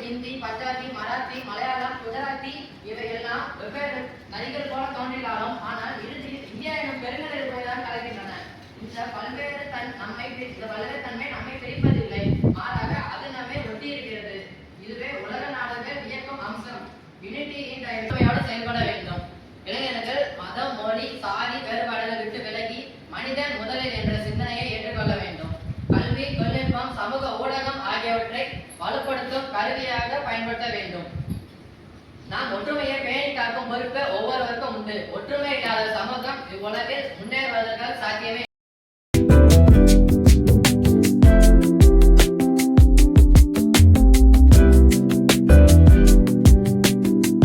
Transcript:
ஹிந்தி, பஞ்சாபி, மராத்தி, மலையாளம், குஜராத்தி இவையெல்லாம் வெவ்வேறு நதிகள் போல தோன்றினாலும் ஆனால் இறுதியில் இந்தியா எனும் பெருங்கடலில் போய்தான் கலக்கின்றன. இந்த பல்வேறு தன்மை நம்மை பிரிப்பதில்லை, மாறாக அது நம்மை ஒட்டி இருக்கிறது. இதுவே உலக நாடுகள் இயக்கும் அம்சம். யூனிட்டி என்ற இணையோடு செயல்பட வேண்டும். இளைஞர்கள் மதம், மொழி, சாதி வேறுபாடுகளை விட்டு விலகி மனிதன் முதலில் என்ற சிந்தனையை ஏற்றுக்கொள்ள வேண்டும். கல்வி, தொழில்நுட்பம், சமூக ஊடகம் ஆகியவற்றை வலுப்படுத்தும் கருவியாக பயன்படுத்த வேண்டும். நாம் ஒற்றுமையை பேணி காக்கும் பொறுப்பு ஒவ்வொருவருக்கும் உண்டு. ஒற்றுமை இல்லாத சமூகம் இவ்வுலகில் முன்னேறுவதற்கு